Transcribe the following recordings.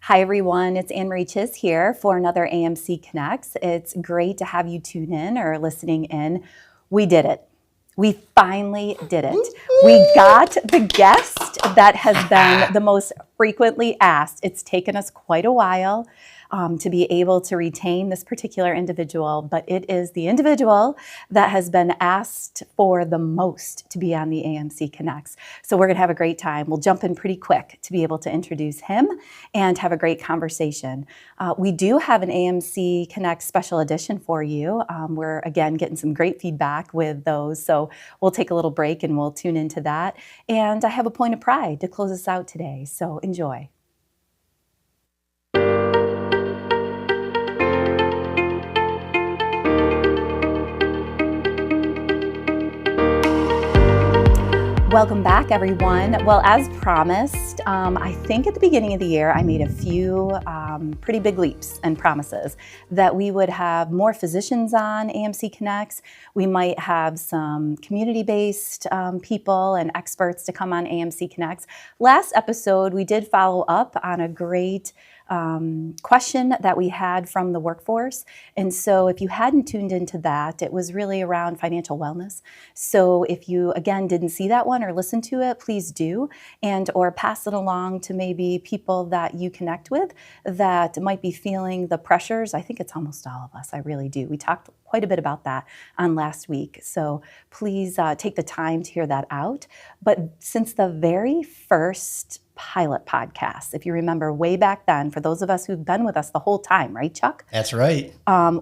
Hi, everyone. It's AnneMarie here for another AMC Connects. It's great to have you tune in or listening in. We did it. We finally did it. We got the guest that has been the most frequently asked. It's taken us quite a while to be able to retain this particular individual, but it is the individual that has been asked for the most to be on the AMC Connects. So we're going to have a great time. We'll jump in pretty quick to be able to introduce him and have a great conversation. We do have an AMC Connects Special Edition for you. We're, again, getting some great feedback with those. So we'll take a little break and we'll tune into that. And I have a point of pride to close us out today. So enjoy. Welcome back, everyone. Well, as promised, I think at the beginning of the year, I made a few pretty big leaps and promises that we would have more physicians on AMC Connects. We might have some community-based people and experts to come on AMC Connects. Last episode, we did follow up on a great question that we had from the workforce. And so if you hadn't tuned into that, it was really around financial wellness. So if you, again, didn't see that one or listen to it, please do, and or pass it along to maybe people that you connect with that might be feeling the pressures. I think it's almost all of us. I really do. We talked quite a bit about that on last week. So please take the time to hear that out. But since the very first pilot podcast, if you remember way back then, for those of us who've been with us the whole time, right, Chuck? That's right.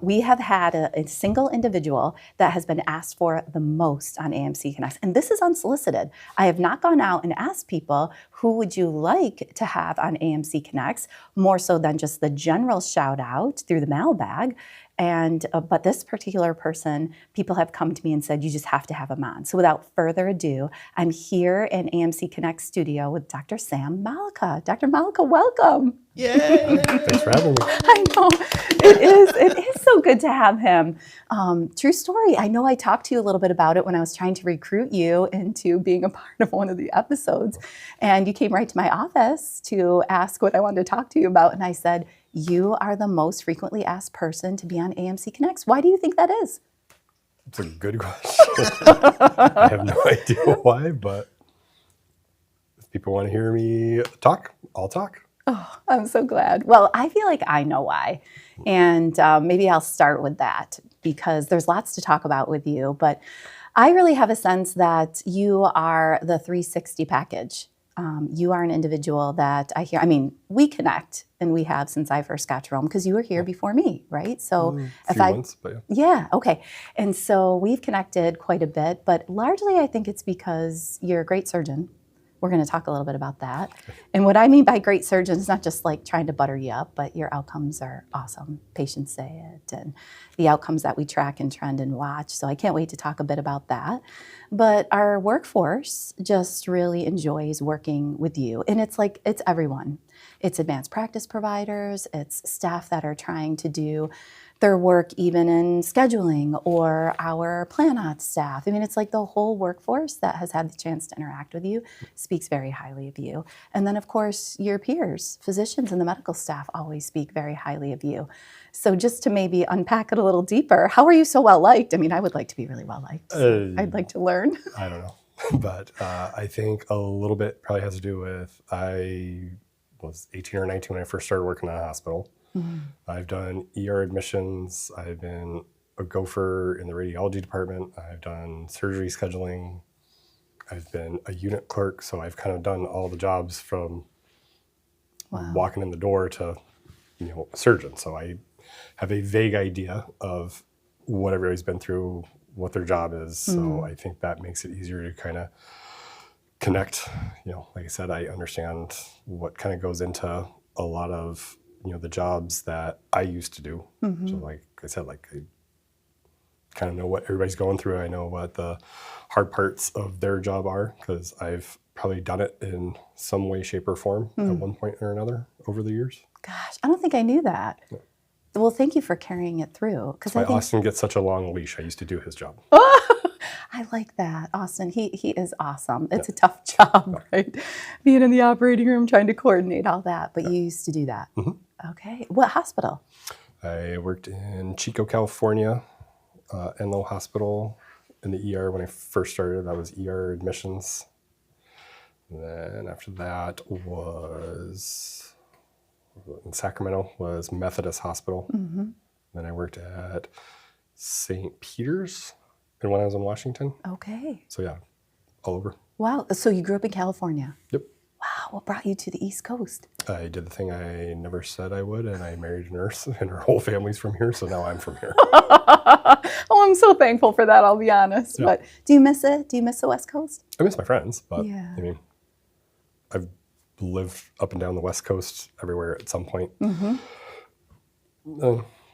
We have had a single individual that has been asked for the most on AMC Connects. And this is unsolicited. I have not gone out and asked people, who would you like to have on AMC Connects, more so than just the general shout out through the mailbag. And but this particular person, people have come to me and said, you just have to have him on. So without further ado, I'm here in AMC Connect studio with Dr. Sam Molica. Dr. Molica, welcome. Yay! Thanks for having me. I know. It is so good to have him. True story. I know I talked to you a little bit about it when I was trying to recruit you into being a part of one of the episodes. And you came right to my office to ask what I wanted to talk to you about. And I said, you are the most frequently asked person to be on AMC Connects. Why do you think that is? It's a good question. I have no idea why, but if people want to hear me talk, I'll talk. Oh, I'm so glad. Well, I feel like I know why. And maybe I'll start with that because there's lots to talk about with you. But I really have a sense that you are the 360 package. You are an individual that I hear, we connect, and we have since I first got to Rome, because you were here before me, right? So months, but yeah, okay. And so we've connected quite a bit, but largely I think it's because you're a great surgeon. We're going to talk a little bit about that. And what I mean by great surgeon is not just like trying to butter you up, but your outcomes are awesome. Patients say it, and the outcomes that we track and trend and watch. So I can't wait to talk a bit about that. But our workforce just really enjoys working with you. And it's everyone. It's advanced practice providers, it's staff that are trying to do their work even in scheduling, or our plan ops staff. It's like the whole workforce that has had the chance to interact with you speaks very highly of you. And then, of course, your peers, physicians and the medical staff always speak very highly of you. So just to maybe unpack it a little deeper, how are you so well liked? I would like to be really well liked. So I'd like to learn. I don't know. But I think a little bit probably has to do with I was 18 or 19 when I first started working in a hospital. Mm-hmm. I've done ER admissions. I've been a gopher in the radiology department. I've done surgery scheduling. I've been a unit clerk. So I've kind of done all the jobs from walking in the door to, a surgeon. So I have a vague idea of what everybody's been through, what their job is. So I think that makes it easier to kind of connect. Like I said, I understand what kind of goes into a lot of the jobs that I used to do. Mm-hmm. So like I said, I kind of know what everybody's going through. I know what the hard parts of their job are, because I've probably done it in some way, shape, or form at one point or another over the years. Gosh, I don't think I knew that. Yeah. Well, thank you for carrying it through. That's why Austin gets such a long leash. I used to do his job. I like that, Austin. He is awesome. It's a tough job, right? Being in the operating room, trying to coordinate all that. But you used to do that. Okay. What hospital? I worked in Chico, California, Enloe Hospital in the ER when I first started. I was ER admissions. And then after that was in Sacramento, was Methodist Hospital. Then I worked at St. Peter's and when I was in Washington. Okay. So yeah, all over. Wow. So you grew up in California? Yep. Wow. What brought you to the East Coast? I did the thing I never said I would, and I married a nurse, and her whole family's from here, so now I'm from here. Oh, I'm so thankful for that, I'll be honest. Yeah. But do you miss it? Do you miss the West Coast? I miss my friends, but Yeah. I mean, I've lived up and down the West Coast everywhere at some point.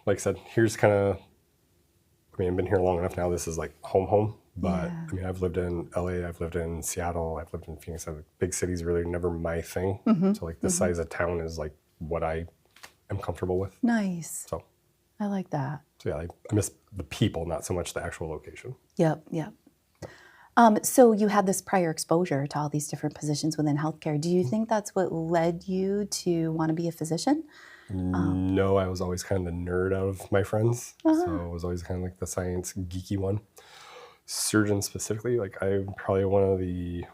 Like I said, here's kind of, I mean, I've been here long enough now. This is like home. But I mean, I've lived in LA, I've lived in Seattle, I've lived in Phoenix. Big cities really never my thing. So like the size of town is like what I am comfortable with. Nice. So I like that. So yeah, I miss the people, not so much the actual location. Yep. So you had this prior exposure to all these different positions within healthcare. Do you think that's what led you to want to be a physician? No, I was always kind of the nerd out of my friends. So I was always kind of like the science geeky one. Surgeon specifically, like I'm probably one of the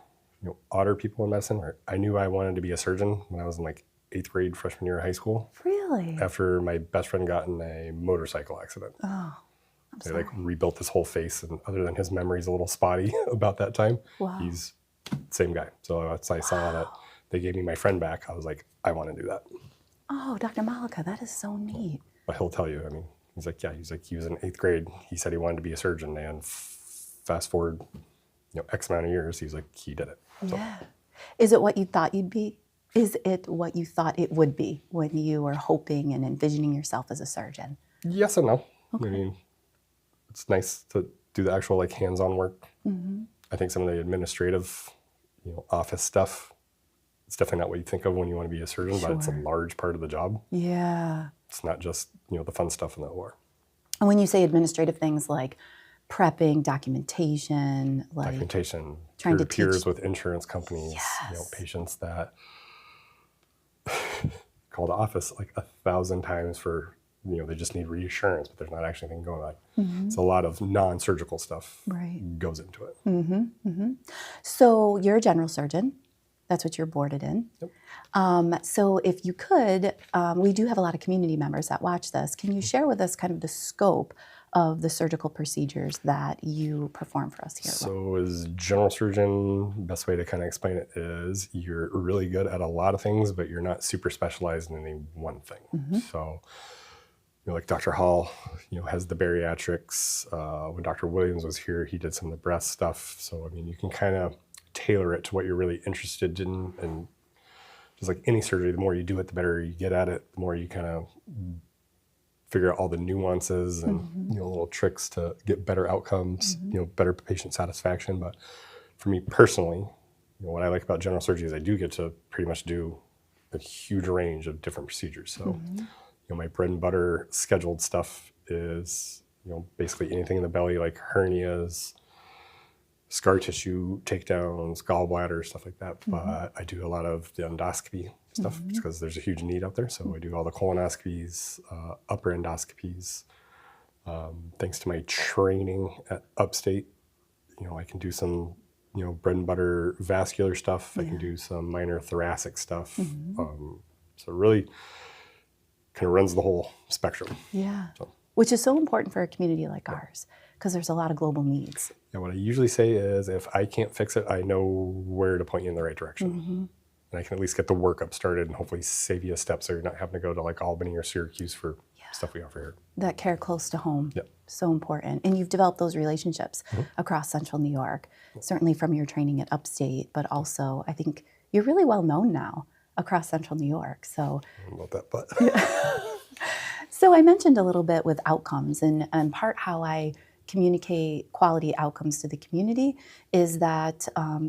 odder people in medicine where I knew I wanted to be a surgeon when I was in like 8th grade, freshman year of high school. Really? After my best friend got in a motorcycle accident. Oh, I'm They sorry. like rebuilt his whole face, and other than his memory's a little spotty about that time, he's same guy. So once I saw that they gave me my friend back, I was like, I want to do that. Oh, Dr. Molica, that is so neat. But he'll tell you, I mean, he's like, he was in 8th grade. He said he wanted to be a surgeon, and fast forward, X amount of years, he's like, he did it. So. Yeah. Is it what you thought you'd be? Is it what you thought it would be when you were hoping and envisioning yourself as a surgeon? Yes and no. Okay. I mean, it's nice to do the actual like hands-on work. I think some of the administrative, office stuff, it's definitely not what you think of when you want to be a surgeon, but it's a large part of the job. Yeah. It's not just, the fun stuff in the OR. And when you say administrative things like prepping, documentation, trying to peers with insurance companies, patients that call the office like 1,000 times for, they just need reassurance, but there's not actually anything going on. It's a lot of non-surgical stuff goes into it. So you're a general surgeon. That's what you're boarded in. Yep. So if you could, we do have a lot of community members that watch this. Can you share with us kind of the scope of the surgical procedures that you perform for us here? So as general surgeon, best way to kind of explain it is you're really good at a lot of things, but you're not super specialized in any one thing. So, like Dr. Hall, has the bariatrics. When Dr. Williams was here, he did some of the breast stuff. So, I mean, you can kind of tailor it to what you're really interested in. And just like any surgery, the more you do it, the better you get at it, the more you kind of figure out all the nuances and little tricks to get better outcomes, better patient satisfaction. But for me personally, what I like about general surgery is I do get to pretty much do a huge range of different procedures. So, my bread and butter scheduled stuff is, basically anything in the belly like hernias, scar tissue takedowns, gallbladder, stuff like that. But I do a lot of the endoscopy stuff because there's a huge need out there. So I do all the colonoscopies, upper endoscopies. Thanks to my training at Upstate, I can do some, bread and butter vascular stuff. I can do some minor thoracic stuff. So really kind of runs the whole spectrum. Yeah. Which is so important for a community like ours because there's a lot of global needs. Yeah, what I usually say is if I can't fix it, I know where to point you in the right direction. And I can at least get the workup started and hopefully save you a step so you're not having to go to like Albany or Syracuse for stuff we offer here. That care close to home. Yep. So important. And you've developed those relationships across Central New York, certainly from your training at Upstate, but also I think you're really well known now across Central New York. So I don't know about that, but. So I mentioned a little bit with outcomes and part how I communicate quality outcomes to the community is that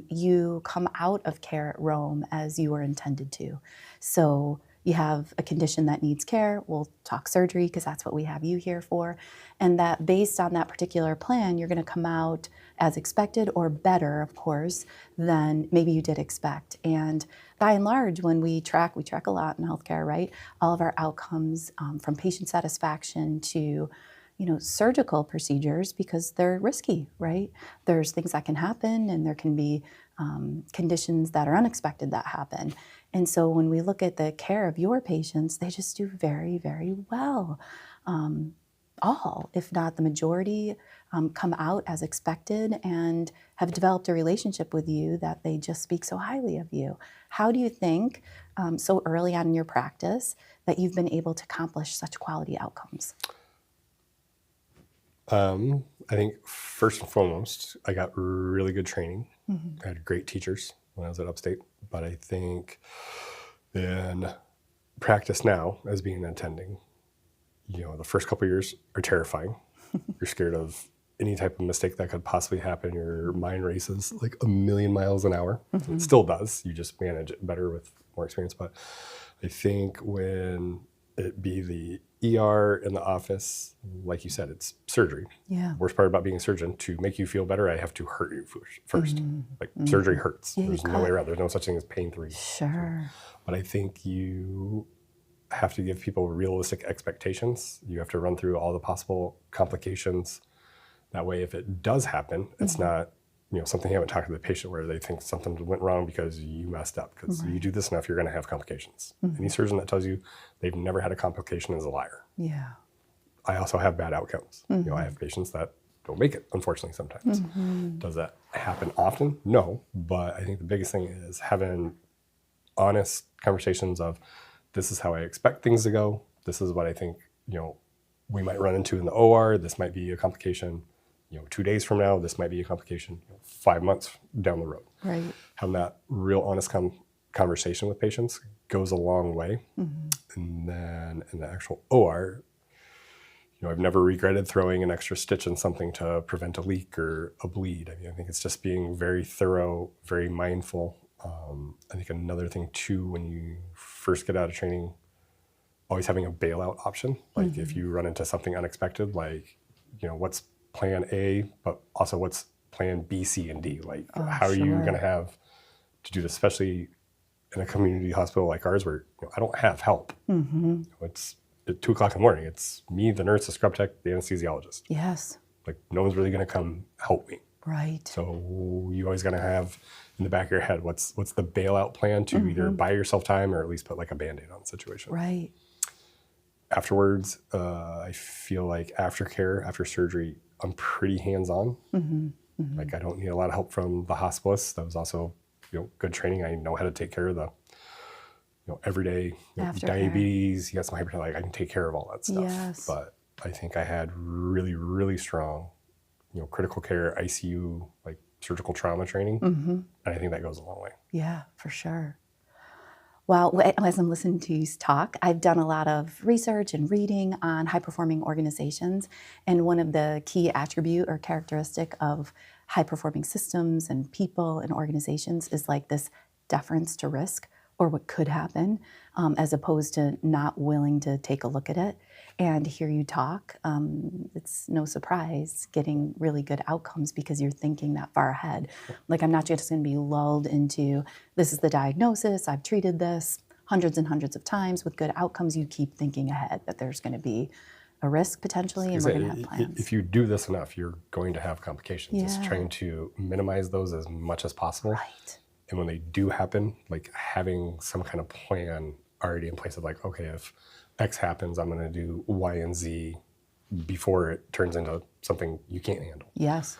you come out of care at Rome as you were intended to. So you have a condition that needs care, we'll talk surgery because that's what we have you here for. And that based on that particular plan, you're going to come out as expected or better, of course, than maybe you did expect. And by and large, when we track a lot in healthcare, right? All of our outcomes from patient satisfaction to surgical procedures, because they're risky, right? There's things that can happen, and there can be conditions that are unexpected that happen. And so when we look at the care of your patients, they just do very, very well. All, if not the majority, come out as expected and have developed a relationship with you that they just speak so highly of you. How do you think, so early on in your practice, that you've been able to accomplish such quality outcomes? I think first and foremost, I got really good training. I had great teachers when I was at Upstate, but I think in practice now, as being an attending, the first couple of years are terrifying. You're scared of any type of mistake that could possibly happen. Your mind races like a million miles an hour. It still does. You just manage it better with more experience. But I think when it be the ER in the office, like you said, it's surgery. Yeah. Worst part about being a surgeon, to make you feel better, I have to hurt you first. Surgery hurts. Yeah, There's no way around. There's no such thing as pain-free. Sure. But I think you have to give people realistic expectations. You have to run through all the possible complications. That way, if it does happen, it's not something you haven't talked to the patient where they think something went wrong because you messed up. Because you do this enough, you're going to have complications. Any surgeon that tells you they've never had a complication is a liar. Yeah. I also have bad outcomes. I have patients that don't make it, unfortunately, sometimes. Does that happen often? No. But I think the biggest thing is having honest conversations of, this is how I expect things to go. This is what I think, we might run into in the OR. This might be a complication. 2 days from now, this might be a complication. 5 months down the road. Right. Having that real honest conversation with patients goes a long way. And then in the actual OR, I've never regretted throwing an extra stitch in something to prevent a leak or a bleed. I think it's just being very thorough, very mindful. I think another thing too, when you first get out of training, always having a bailout option. Like if you run into something unexpected, like, what's plan A, but also what's plan B, C, and D? Like, how are you going to have to do this, especially in a community hospital like ours where I don't have help. It's at 2 o'clock in the morning. It's me, the nurse, the scrub tech, the anesthesiologist. Yes. Like, no one's really going to come help me. Right. So you always got to have in the back of your head, what's the bailout plan to either buy yourself time or at least put like a Band-Aid on the situation. Right. Afterwards, I feel like aftercare, after surgery, I'm pretty hands-on. Like, I don't need a lot of help from the hospitalist. That was also, good training. I know how to take care of the, everyday diabetes. You got some hypertension. Like, I can take care of all that stuff. Yes. But I think I had really, really strong, critical care, ICU, like surgical trauma training. And I think that goes a long way. Yeah, for sure. Well, as I'm listening to you talk, I've done a lot of research and reading on high-performing organizations, and one of the key attribute or characteristic of high-performing systems and people and organizations is like this deference to risk or what could happen, as opposed to not willing to take a look at it and hear you talk. It's no surprise getting really good outcomes because you're thinking that far ahead. Like, I'm not just going to be lulled into, this is the diagnosis, I've treated this hundreds and hundreds of times with good outcomes. You keep thinking ahead that there's going to be a risk potentially, and we're going to have plans. If you do this enough, you're going to have complications. Yeah. It's trying to minimize those as much as possible. Right. And when they do happen, like having some kind of plan already in place of like, okay, if X happens, I'm going to do Y and Z before it turns into something you can't handle. Yes.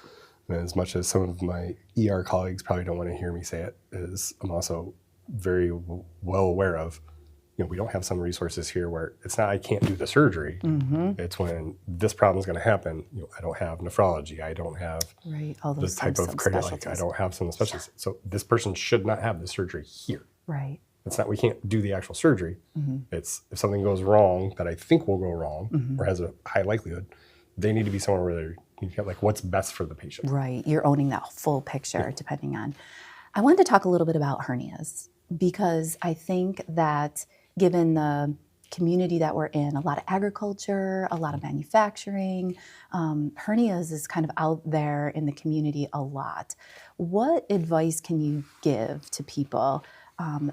And as much as some of my ER colleagues probably don't want to hear me say it, is I'm also very well aware of, we don't have some resources here where it's not I can't do the surgery. It's when this problem is going to happen. I don't have nephrology. I don't have all those this type of cardiology. I don't have some specialties. So this person should not have the surgery here. Right. It's not we can't do the actual surgery. It's if something goes wrong that I think will go wrong or has a high likelihood, they need to be somewhere where you get like what's best for the patient. Right. You're owning that full picture depending on. I wanted to talk a little bit about hernias because I think that given the community that we're in, a lot of agriculture, a lot of manufacturing, hernias is kind of out there in the community a lot. What advice can you give to people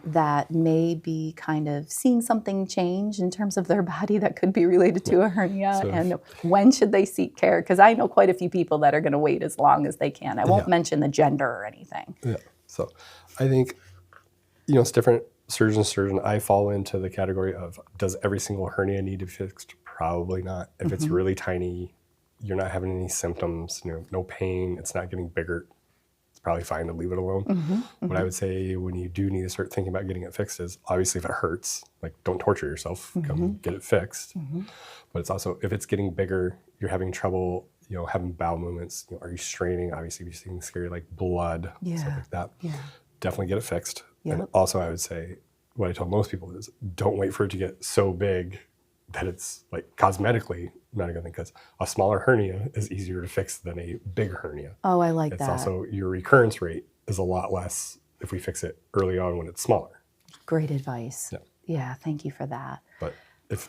that may be kind of seeing something change in terms of their body that could be related to a hernia, and when should they seek care? Because I know quite a few people that are going to wait as long as they can. I won't mention the gender or anything. Yeah. So I think, it's different surgeon. I fall into the category of, does every single hernia need to be fixed? Probably not. If it's really tiny, you're not having any symptoms, no pain, it's not getting bigger, it's probably fine to leave it alone. What I would say when you do need to start thinking about getting it fixed is, obviously if it hurts, like, don't torture yourself, come get it fixed. But it's also, if it's getting bigger, you're having trouble, having bowel movements, are you straining? Obviously, if you're seeing scary, like blood, stuff like that, definitely get it fixed. And also I would say, what I tell most people is, don't wait for it to get so big that it's like cosmetically not a good thing, because a smaller hernia is easier to fix than a big hernia. Oh, I like that. It's also, your recurrence rate is a lot less if we fix it early on when it's smaller. Great advice. Yeah, thank you for that. But if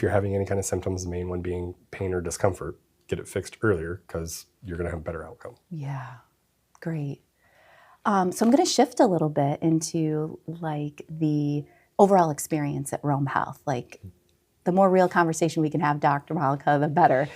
you're having any kind of symptoms, the main one being pain or discomfort, get it fixed earlier, because you're going to have a better outcome. Yeah, great. So I'm going to shift a little bit into like the overall experience at Rome Health. Like, the more real conversation we can have, Dr. Molica, the better.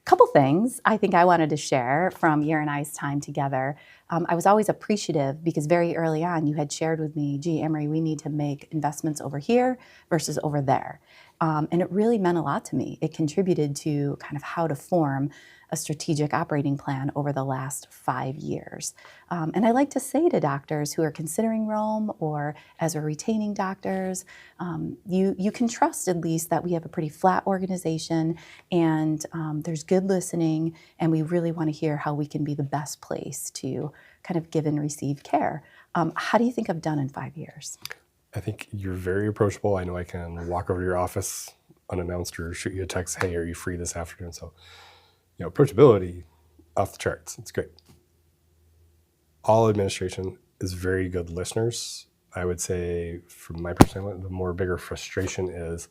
Couple things I think I wanted to share from your and I's time together. I was always appreciative because very early on you had shared with me, gee, AnneMarie, we need to make investments over here versus over there. And it really meant a lot to me. It contributed to kind of how to form a strategic operating plan over the last 5 years. And I like to say to doctors who are considering Rome, or as we're retaining doctors, you can trust at least that we have a pretty flat organization, and there's good listening, and we really want to hear how we can be the best place to kind of give and receive care. How do you think I've done in 5 years? I think you're very approachable. I know I can walk over to your office unannounced or shoot you a text, hey, are you free this afternoon? So, approachability off the charts. It's great. All administration is very good listeners. I would say, from my perspective, the more bigger frustration is,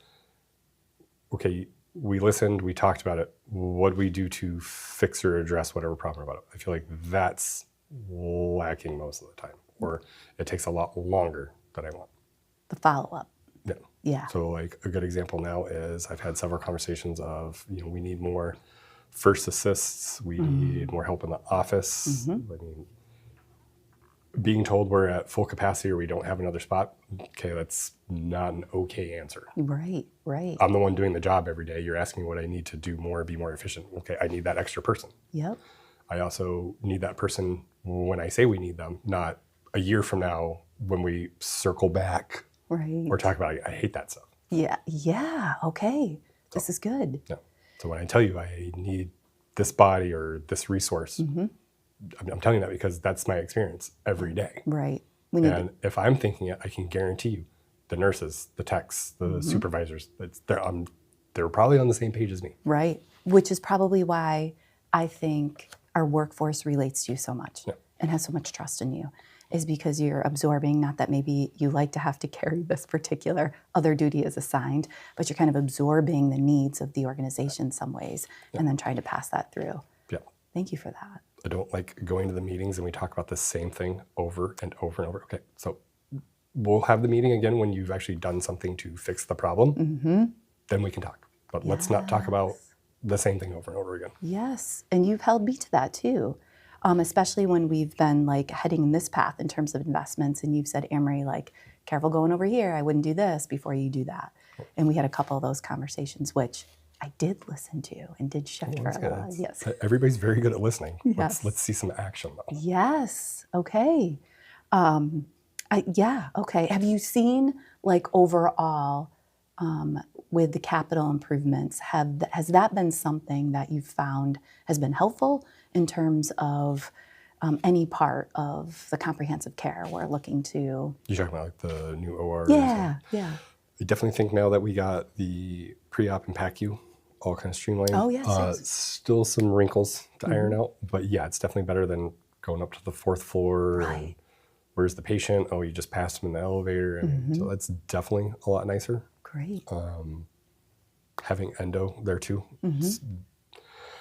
okay, we listened, we talked about it. What do we do to fix or address whatever problem about it? I feel like that's lacking most of the time, or it takes a lot longer than I want. The follow-up. Yeah. So like a good example now is, I've had several conversations of, we need more first assists, we need more help in the office. I mean, being told we're at full capacity or we don't have another spot, okay, that's not an okay answer. Right. I'm the one doing the job every day. You're asking what I need to do more, be more efficient. Okay, I need that extra person. Yep. I also need that person when I say we need them, not a year from now when we circle back or talk about it. I hate that stuff. Yeah, okay. This is good. Yeah. So when I tell you I need this body or this resource, I'm telling you that because that's my experience every day. Right. If I'm thinking it, I can guarantee you the nurses, the techs, the supervisors, they're probably on the same page as me. Right. Which is probably why I think our workforce relates to you so much and has so much trust in you, is because you're absorbing, not that maybe you like to have to carry this particular other duty as assigned, but you're kind of absorbing the needs of the organization in some ways and then trying to pass that through. Yeah. Thank you for that. I don't like going to the meetings and we talk about the same thing over and over and over. Okay, so we'll have the meeting again when you've actually done something to fix the problem. Then we can talk. But let's not talk about the same thing over and over again. Yes, and you've held me to that too. Especially when we've been like heading in this path in terms of investments, and you've said, AnneMarie, like, careful going over here. I wouldn't do this before you do that. And we had a couple of those conversations, which I did listen to and did shift for a lot. Yes. Everybody's very good at listening. Yes. Let's see some action though. Yes. Okay. Okay. Have you seen, like, overall, with the capital improvements, has that been something that you've found has been helpful in terms of any part of the comprehensive care we're looking to? You're talking about like the new OR? Yeah. I definitely think now that we got the pre-op and PACU all kind of streamlined. Oh, yes. Still some wrinkles to iron out, but yeah, it's definitely better than going up to the 4th floor and where's the patient? Oh, you just passed him in the elevator. And so that's definitely a lot nicer. Great. Having endo there too. At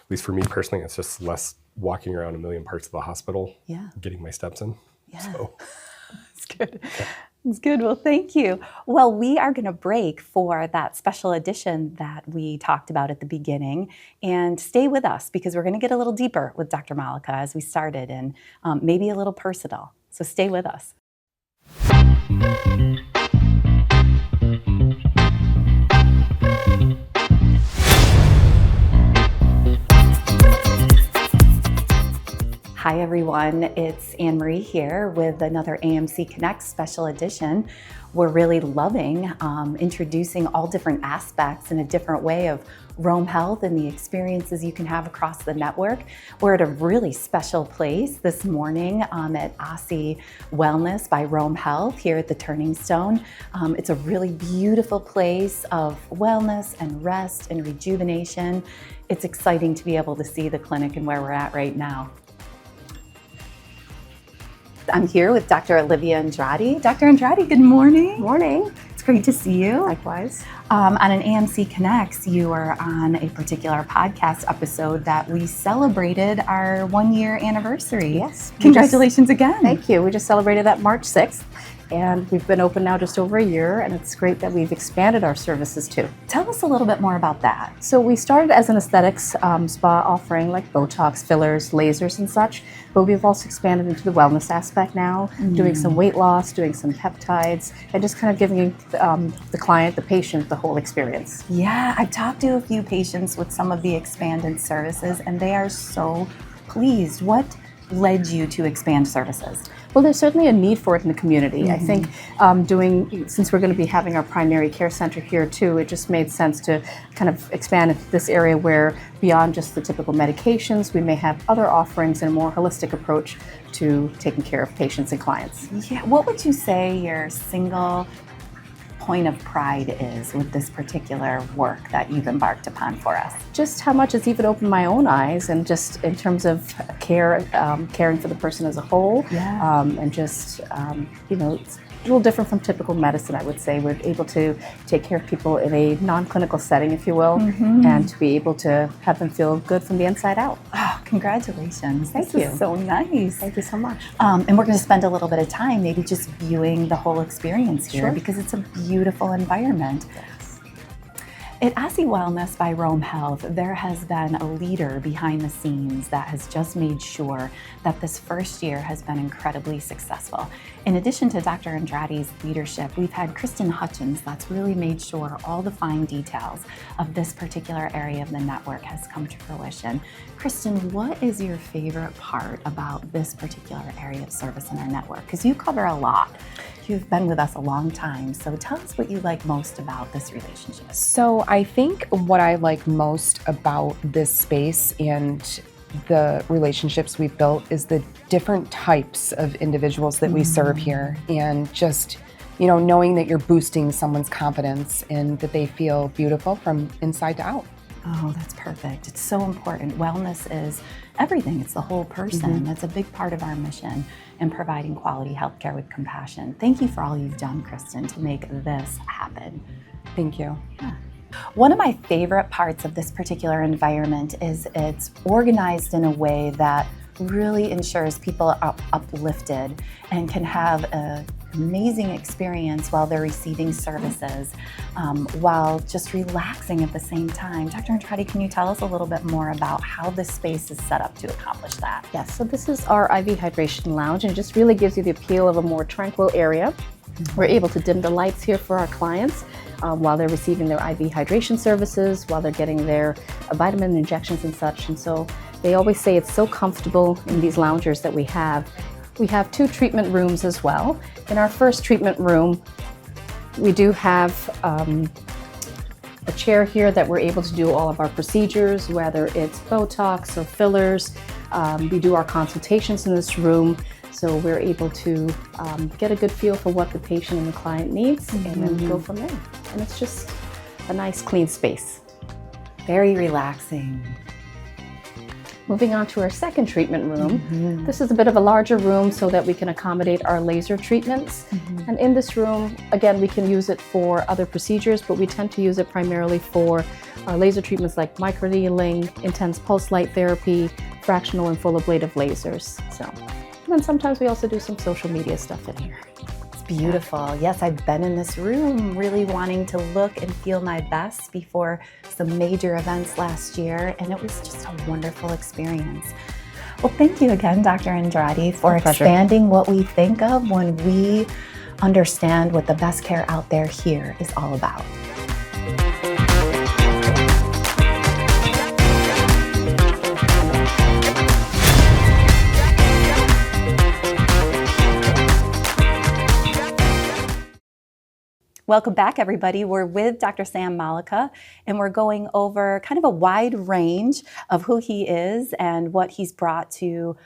least for me personally, it's just less walking around a million parts of the hospital, getting my steps in. Yeah. So. That's good. That's good. Well, thank you. Well, we are going to break for that special edition that we talked about at the beginning. And stay with us because we're going to get a little deeper with Dr. Molica as we started and maybe a little personal. So stay with us. Hi everyone, it's AnneMarie here with another AMC Connects Special Edition. We're really loving introducing all different aspects in a different way of Rome Health and the experiences you can have across the network. We're at a really special place this morning at Ahsi Wellness by Rome Health here at the Turing Stone. It's a really beautiful place of wellness and rest and rejuvenation. It's exciting to be able to see the clinic and where we're at right now. I'm here with Dr. Olivia Andrade. Dr. Andrade, good morning. Morning. It's great to see you. Likewise. On an AMC Connects, you were on a particular podcast episode that we celebrated our 1-year anniversary. Yes. Congratulations again. Thank you. We just celebrated that March 6th. And we've been open now just over a year, and it's great that we've expanded our services too. Tell us a little bit more about that. So we started as an aesthetics spa offering like Botox, fillers, lasers and such, but we've also expanded into the wellness aspect now, doing some weight loss, doing some peptides, and just kind of giving the client, the patient, the whole experience. Yeah, I've talked to a few patients with some of the expanded services, and they are so pleased. What led you to expand services? Well, there's certainly a need for it in the community. I think since we're going to be having our primary care center here too, it just made sense to kind of expand into this area where beyond just the typical medications, we may have other offerings and a more holistic approach to taking care of patients and clients. Yeah, what would you say your single point of pride is with this particular work that you've embarked upon for us? Just how much it's even opened my own eyes, and just in terms of care, caring for the person as a whole, and just it's a little different from typical medicine. I would say we're able to take care of people in a non-clinical setting, if you will, and to be able to have them feel good from the inside out. Oh, congratulations! Thank This you. is so nice. Thank you so much. And we're going to spend a little bit of time maybe just viewing the whole experience here because it's a beautiful environment. At Ahsi Wellness by Rome Health, there has been a leader behind the scenes that has just made sure that this first year has been incredibly successful. In addition to Dr. Andrade's leadership, we've had Kristen Hutchins that's really made sure all the fine details of this particular area of the network has come to fruition. Kristen, what is your favorite part about this particular area of service in our network? Because you cover a lot. You've been with us a long time, so tell us what you like most about this relationship. So I think what I like most about this space and the relationships we've built is the different types of individuals that we serve here, and just, knowing that you're boosting someone's confidence and that they feel beautiful from inside to out. Oh, that's perfect. It's so important. Wellness is everything. It's the whole person. That's a big part of our mission in providing quality healthcare with compassion. Thank you for all you've done, Kristen, to make this happen. Thank you. Yeah. One of my favorite parts of this particular environment is it's organized in a way that really ensures people are uplifted and can have an amazing experience while they're receiving services, while just relaxing at the same time. Dr. Andrade, can you tell us a little bit more about how this space is set up to accomplish that? Yes, so this is our IV hydration lounge, and it just really gives you the appeal of a more tranquil area. We're able to dim the lights here for our clients while they're receiving their IV hydration services, while they're getting their vitamin injections and such. And so they always say it's so comfortable in these loungers that we have. We have 2 treatment rooms as well. In our first treatment room, we do have a chair here that we're able to do all of our procedures, whether it's Botox or fillers. We do our consultations in this room, so we're able to get a good feel for what the patient and the client needs, and then go from there. And it's just a nice, clean space. Very relaxing. Moving on to our second treatment room. This is a bit of a larger room so that we can accommodate our laser treatments. And in this room, again, we can use it for other procedures, but we tend to use it primarily for our laser treatments like microneedling, intense pulse light therapy, fractional and full ablative lasers. And then sometimes we also do some social media stuff in here. Beautiful. Yes, I've been in this room really wanting to look and feel my best before some major events last year, and it was just a wonderful experience. Well, thank you again, Dr. Andrade, for expanding what we think of when we understand what the best care out there here is all about. Welcome back, everybody. We're with Dr. Sam Molica, and we're going over kind of a wide range of who he is and what he's brought to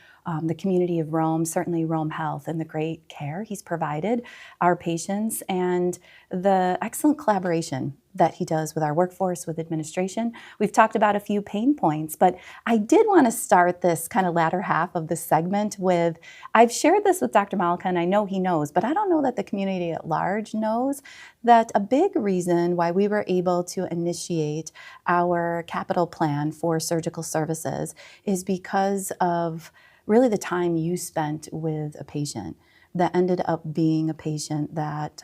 the community of Rome, certainly Rome Health, and the great care he's provided our patients and the excellent collaboration that he does with our workforce, with administration. We've talked about a few pain points, but I did want to start this kind of latter half of this segment with, I've shared this with Dr. Molica, and I know he knows, but I don't know that the community at large knows that a big reason why we were able to initiate our capital plan for surgical services is because of really the time you spent with a patient that ended up being a patient that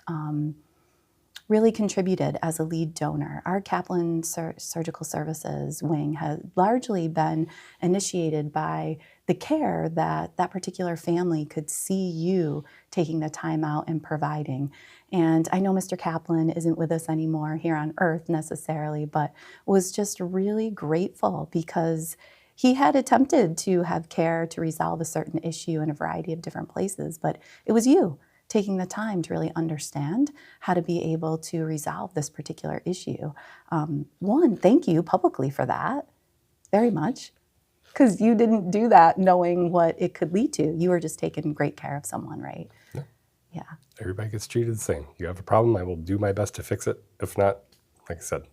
really contributed as a lead donor. Our Kaplan Surgical Services wing has largely been initiated by the care that that particular family could see you taking the time out and providing. And I know Mr. Kaplan isn't with us anymore here on earth necessarily, but was just really grateful because he had attempted to have care to resolve a certain issue in a variety of different places, but it was you taking the time to really understand how to be able to resolve this particular issue. One, thank you publicly for that, very much, because you didn't do that knowing what it could lead to. You were just taking great care of someone, right? Yeah. Yeah. Everybody gets treated the same. You have a problem, I will do my best to fix it. If not, like I said,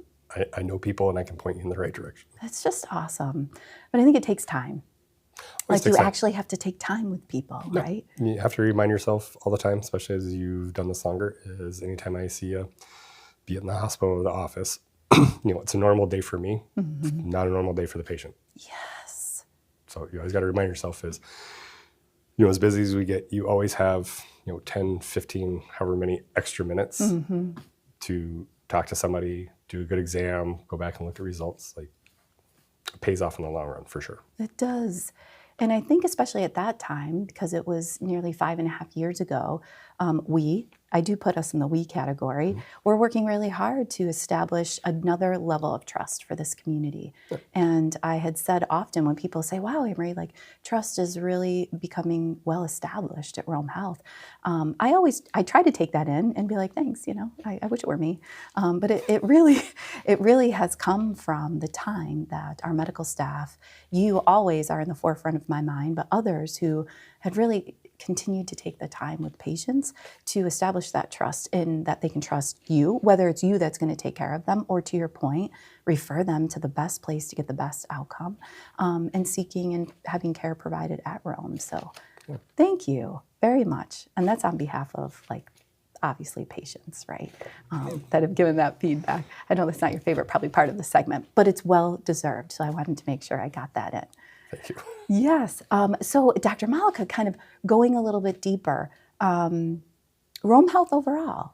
I know people and I can point you in the right direction. That's just awesome. But I think it takes time. Like you actually have to take time with people, right? You have to remind yourself all the time, especially as you've done this longer, is anytime I see you, be it in the hospital or the office, it's a normal day for me, not a normal day for the patient. Yes. So you always got to remind yourself is, as busy as we get, you always have, 10, 15, however many extra minutes to talk to somebody, do a good exam, go back and look at results. Like, it pays off in the long run for sure. It does. And I think especially at that time, because it was nearly 5.5 years ago, I do put us in the we category, we're working really hard to establish another level of trust for this community. And I had said often when people say, wow, AnneMarie, like trust is really becoming well established at Rome Health. I try to take that in and be like, thanks, I wish it were me. But it really has come from the time that our medical staff, you always are in the forefront of my mind, but others who had really continued to take the time with patients to establish that trust in that they can trust you, whether it's you that's going to take care of them, or to your point, refer them to the best place to get the best outcome, and seeking and having care provided at Rome. So thank you very much. And that's on behalf of obviously patients, right, that have given that feedback. I know that's not your favorite probably part of the segment, but it's well deserved. So I wanted to make sure I got that in. Thank you. Yes. So Dr. Molica, kind of going a little bit deeper, Rome Health overall,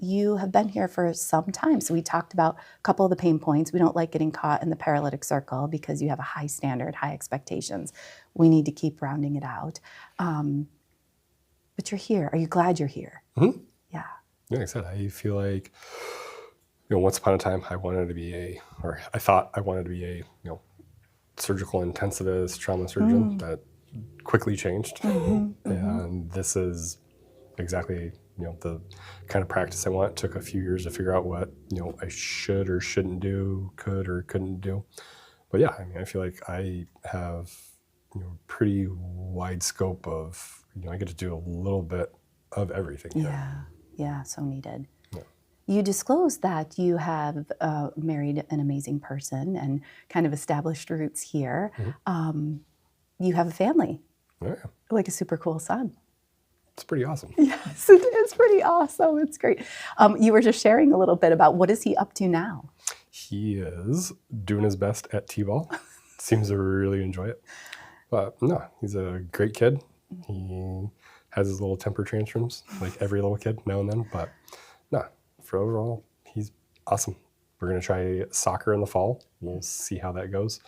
you have been here for some time. So we talked about a couple of the pain points. We don't like getting caught in the paralytic circle because you have a high standard, high expectations. We need to keep rounding it out. But you're here. Are you glad you're here? Mm-hmm. Yeah. Like I said, I feel like, once upon a time I thought I wanted to be a, surgical intensivist, trauma surgeon. That quickly changed. And this is exactly, the kind of practice I want. It took a few years to figure out what, I should or shouldn't do, could or couldn't do. But yeah, I feel like I have, pretty wide scope of, I get to do a little bit of everything. Yeah, so needed. Yeah. you disclosed that you have married an amazing person and kind of established roots here. You have a family, like a super cool son. It's pretty awesome. Yes, it is pretty awesome. It's great. You were just sharing a little bit about what is he up to now? He is doing his best at T-ball. Seems to really enjoy it. But no, he's a great kid. He has his little temper tantrums, like every little kid now and then. But no, for overall, he's awesome. We're going to try soccer in the fall. We'll see how that goes.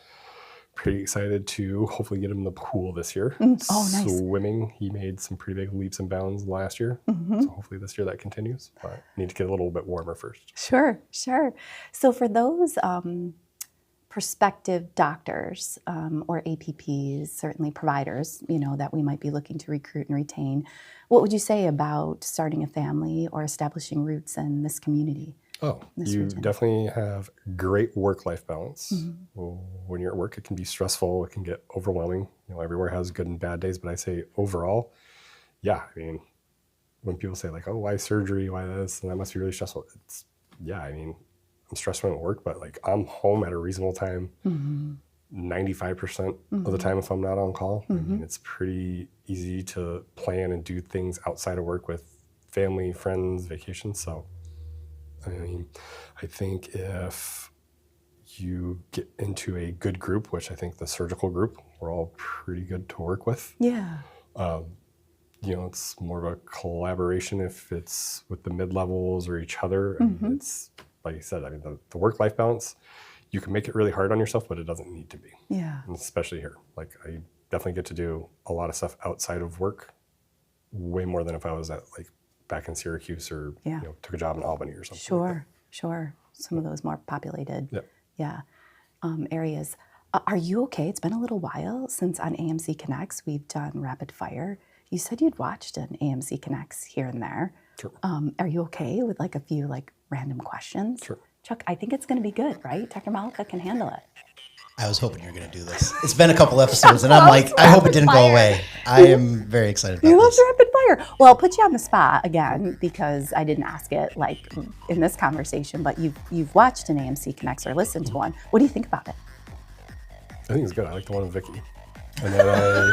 Pretty excited to hopefully get him in the pool this year. Oh, nice. Swimming, he made some pretty big leaps and bounds last year. So hopefully this year that continues. But need to get a little bit warmer first. Sure. So for those prospective doctors or APPs, certainly providers, that we might be looking to recruit and retain, what would you say about starting a family or establishing roots in this community? Oh, you definitely have great work-life balance. Well, when you're at work, it can be stressful. It can get overwhelming. Everywhere has good and bad days, but I say overall, yeah. I mean, when people say like, oh, why surgery? Why this? And that must be really stressful. I'm stressed when at work, but like I'm home at a reasonable time, 95% of the time if I'm not on call. I mean, it's pretty easy to plan and do things outside of work with family, friends, vacations. So I think if you get into a good group, which I think the surgical group, we're all pretty good to work with. Yeah. It's more of a collaboration if it's with the mid-levels or each other. It's, like I said, the work-life balance, you can make it really hard on yourself, but it doesn't need to be. Yeah. And especially here. Like, I definitely get to do a lot of stuff outside of work, way more than if I was at back in Syracuse or took a job in Albany or something. Sure. Some of those more populated areas. Are you okay? It's been a little while since on AMC Connects we've done rapid fire. You said you'd watched an AMC Connects here and there. Sure. Are you okay with a few random questions? Sure. Chuck, I think it's going to be good, right? Dr. Molica can handle it. I was hoping you were going to do this. It's been a couple episodes, and I'm like, I hope it didn't go away. I am very excited about You love this. rapid fire. Well, I'll put you on the spot again because I didn't ask it in this conversation, but you've watched an AMC Connects or listened to one. What do you think about it? I think it's good. I like the one with Vicky. And then I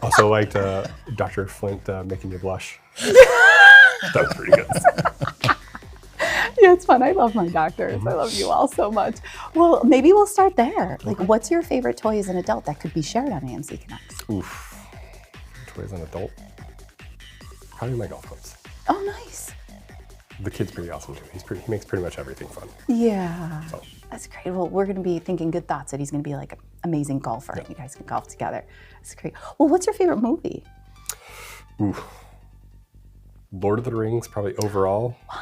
also liked Dr. Flint making you blush. That was pretty good. Yeah, it's fun. I love my doctors. I love you all so much. Well, maybe we'll start there. What's your favorite toy as an adult that could be shared on AMC Connects? Oof. Toy as an adult? Probably my golf clubs. Oh, nice. The kid's pretty awesome too. He makes pretty much everything fun. Yeah. So. That's great. Well, we're going to be thinking good thoughts that he's going to be an amazing golfer. Yeah. You guys can golf together. That's great. Well, what's your favorite movie? Ooh. Lord of the Rings, probably overall. Wow.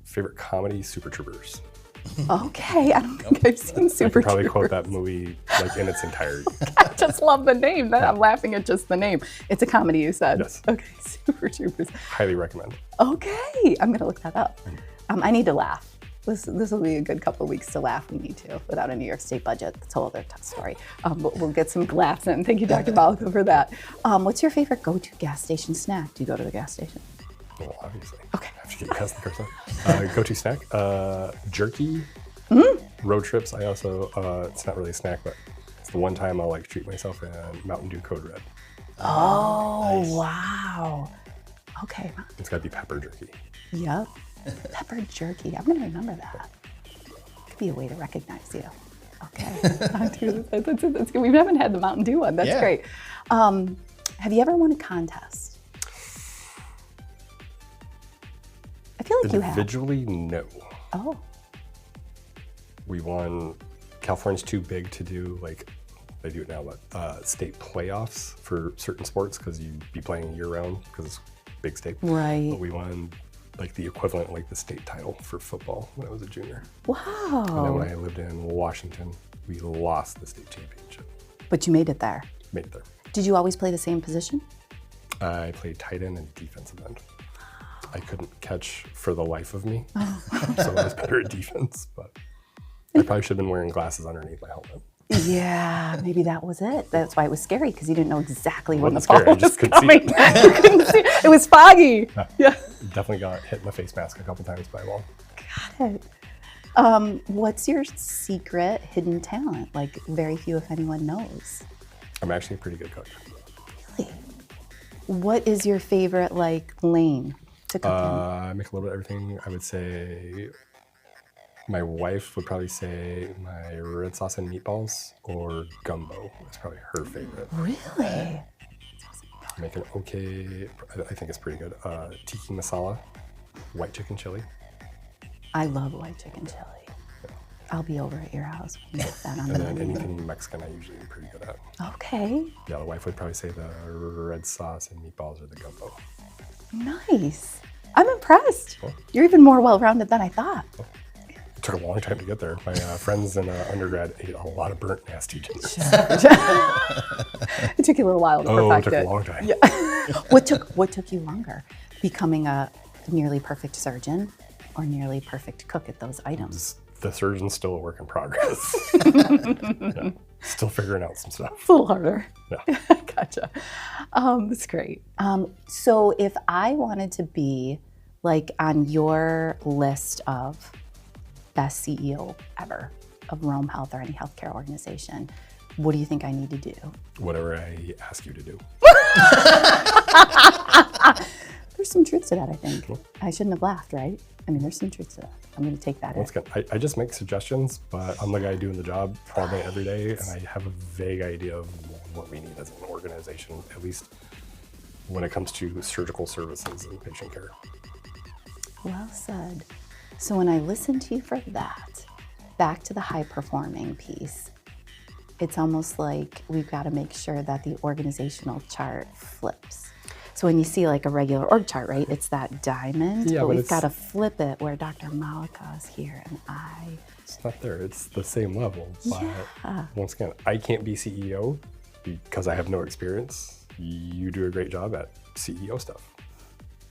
Favorite comedy, Super Troopers. Okay, I don't think I've seen Super I could probably Troopers. quote that movie in its entirety. I just love the name. I'm laughing at just the name. It's a comedy, you said? Yes. Okay, Super Troopers. Highly recommend. Okay, I'm going to look that up. I need to laugh. This will be a good couple of weeks to laugh. We need to, without a New York State budget. That's a whole other tough story. But we'll get some laughs in. Thank you, Dr. Molica, for that. What's your favorite go-to gas station snack? Do you go to the gas station? Well, obviously. Okay. I have to get past the person. Go-to snack, jerky. Road trips, I also, it's not really a snack, but it's the one time I'll treat myself in Mountain Dew Code Red. Oh, nice. Wow. Okay. It's got to be pepper jerky. Yep. Pepper jerky. I'm going to remember that. Could be a way to recognize you. Okay. That's good. We haven't had the Mountain Dew one. That's great. Have you ever won a contest? I feel like you have. Individually, no. Oh. We won, California's too big to do, they do it now, but state playoffs for certain sports because you'd be playing year-round because it's big state. Right. But we won, the equivalent, the state title for football when I was a junior. Wow. And then when I lived in Washington, we lost the state championship. But you made it there. Made it there. Did you always play the same position? I played tight end and defensive end. I couldn't catch for the life of me, so I was better at defense, but I probably should have been wearing glasses underneath my helmet. Yeah, maybe that was it. That's why it was scary, because you didn't know exactly when the scary. ball I just was coming. You couldn't see. It was foggy. Yeah. definitely got hit in the face mask a couple times by a wall. Got it. What's your secret hidden talent? Like very few, if anyone, knows. I'm actually a pretty good cook. Really? What is your favorite lane to cook I make a little bit of everything. I would say my wife would probably say my red sauce and meatballs or gumbo. That's probably her favorite. in? Really? I make an okay, I think it's pretty good. Tiki masala, white chicken chili. I love white chicken chili. I'll be over at your house when you get that on And the then menu. anything Mexican I usually am pretty good at. Okay, Yeah, the wife would probably say the red sauce and meatballs or the gumbo. nice. I'm impressed. Cool. You're even more well-rounded than I thought. It took a long time to get there. My friends in undergrad ate a lot of burnt, nasty ginger. It took you a little while to Oh, it perfect took a long time. What took you longer? Becoming a nearly perfect surgeon or nearly perfect cook at those items? The surgeon's still a work in progress. Yeah, still figuring out some stuff. It's a little harder. Yeah. Gotcha. That's great. So if I wanted to be on your list of best CEO ever of Rome Health or any healthcare organization, what do you think I need to do? Whatever I ask you to do. There's some truth to that, I think. I shouldn't have laughed, right? I mean, there's some truth to that. I'm going to take that in. Once again, I just make suggestions, but I'm the guy doing the job all day, every day, and I have a vague idea of what we need as an organization, at least when it comes to surgical services and patient care. Well said. So when I listen to you for that, back to the high-performing piece, it's almost like we've got to make sure that the organizational chart flips. So when you see a regular org chart, right, it's that diamond, Yeah, but but we've got to flip it where Dr. Molica is here and It's not there. It's the same level. But Yeah. once again, I can't be CEO because I have no experience. You do a great job at CEO stuff.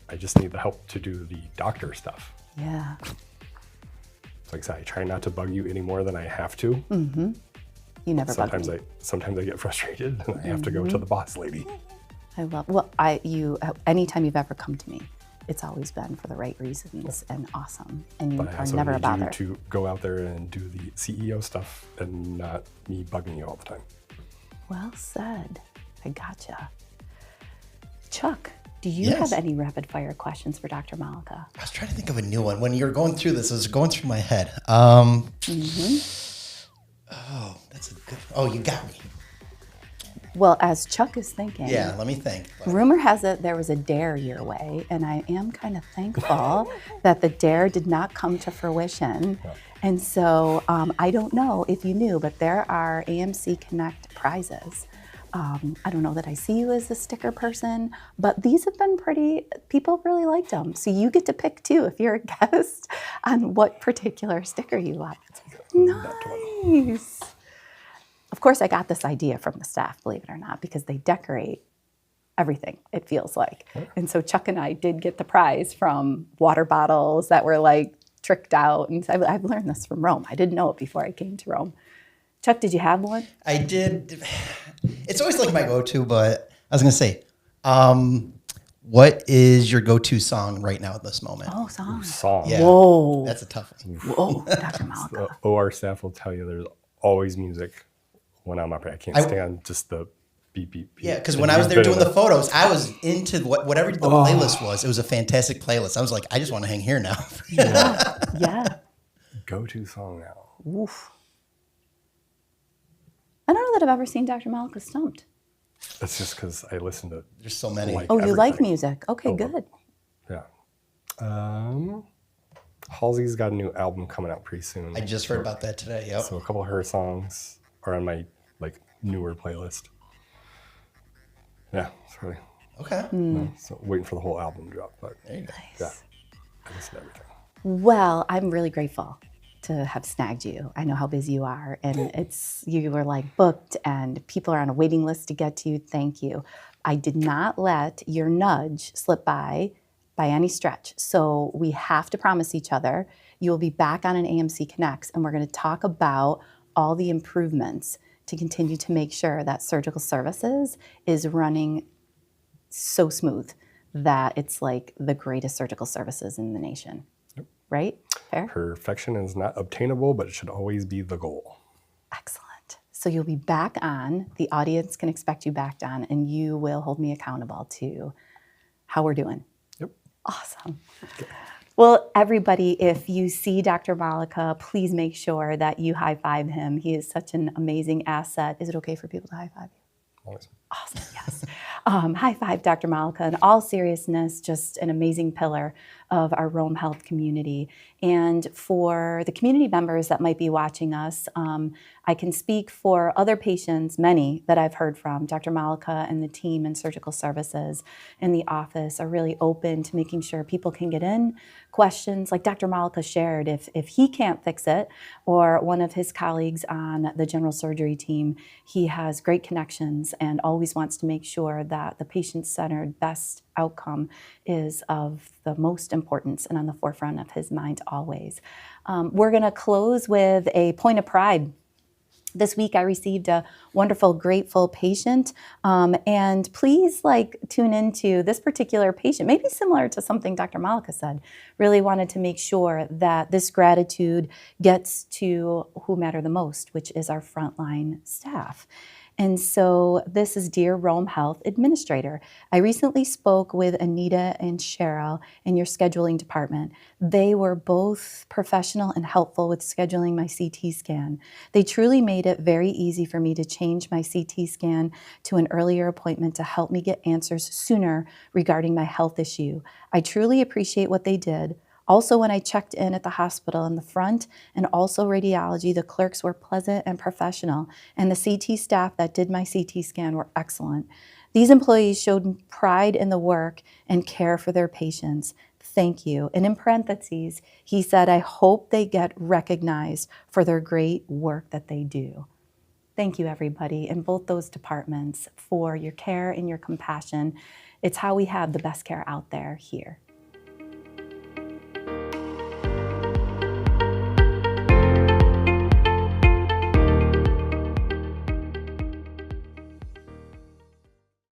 I just need the help to do the doctor stuff. Yeah. Like I said, I try not to bug you any more than I have to. Mm-hmm. You never bug Sometimes me. sometimes I get frustrated and I have to go to the boss lady. I love, anytime you've ever come to me, it's always been for the right reasons and awesome. And you But I are also never a need bother. you to go out there and do the CEO stuff and not me bugging you all the time. Well said. I gotcha. Chuck, do you Yes. have any rapid fire questions for Dr. Molica? I was trying to think of a new one. When you were going through this, it was going through my head. Oh, that's a good. Oh, you got me. Well, as Chuck is thinking, Yeah, let me think. rumor has it there was a dare your way, and I am kind of thankful that the dare did not come to fruition. And so I don't know if you knew, but there are AMC Connect prizes. I don't know that I see you as a sticker person, but these have been people really liked them. So you get to pick too, if you're a guest, on what particular sticker you want. Nice. Of course, I got this idea from the staff, believe it or not, because they decorate everything, it feels like. And so Chuck and I did get the prize from water bottles that were tricked out. And I've learned this from Rome. I didn't know it before I came to Rome. Chuck, did you have one? I did. It's always my go-to, but I was going to say, what is your go-to song right now at this moment? Oh, song. Song. Yeah. Whoa. That's a tough one. Whoa, Dr. Molica. The OR staff will tell you there's always music when I'm up here. I can't stand just the beep, beep, beep. Yeah, because when I was there doing the photos, I was into whatever the playlist was. It was a fantastic playlist. I was like, I just want to hang here now. Yeah. Go-to song now. Oof. I don't know that I've ever seen Dr. Molica stumped. That's just because I listen to There's so many. Oh, you like everything. music. Okay, good. Yeah. Halsey's got a new album coming out pretty soon. I just heard about that today. Yep. So a couple of her songs are on my newer playlist. Yeah, it's really. Okay. So waiting for the whole album to drop, but There you go. yeah, I listen to everything. Well, I'm really grateful to have snagged you. I know how busy you are, and you were booked, and people are on a waiting list to get to you. Thank you. I did not let your nudge slip by any stretch. So we have to promise each other you will be back on an AMC Connects, and we're going to talk about all the improvements to continue to make sure that surgical services is running so smooth that it's like the greatest surgical services in the nation. Yep. Right? Fair? Perfection is not obtainable, but it should always be the goal. Excellent. So you'll be back on. The audience can expect you back on, and you will hold me accountable to how we're doing. Yep. Awesome. Well, everybody, if you see Dr. Molica, please make sure that you high-five him. He is such an amazing asset. Is it okay for people to high-five you? Always. Awesome, yes. High five, Dr. Molica. In all seriousness, just an amazing pillar of our Rome Health community. And for the community members that might be watching us, I can speak for other patients, many that I've heard from. Dr. Molica and the team in surgical services in the office are really open to making sure people can get in. Questions like Dr. Molica shared, if he can't fix it, or one of his colleagues on the general surgery team, he has great connections and always wants to make sure that the patient-centered best outcome is of the most importance and on the forefront of his mind always. We're going to close with a point of pride. This week I received a wonderful, grateful patient, and please tune into this particular patient, maybe similar to something Dr. Molica said. Really wanted to make sure that this gratitude gets to who matter the most, which is our frontline staff. And so this is Dear Rome Health Administrator. I recently spoke with Anita and Cheryl in your scheduling department. They were both professional and helpful with scheduling my CT scan. They truly made it very easy for me to change my CT scan to an earlier appointment to help me get answers sooner regarding my health issue. I truly appreciate what they did. Also, when I checked in at the hospital in the front and also radiology, the clerks were pleasant and professional, and the CT staff that did my CT scan were excellent. These employees showed pride in the work and care for their patients. Thank you. And in parentheses, he said, I hope they get recognized for their great work that they do. Thank you, everybody, in both those departments for your care and your compassion. It's how we have the best care out there here.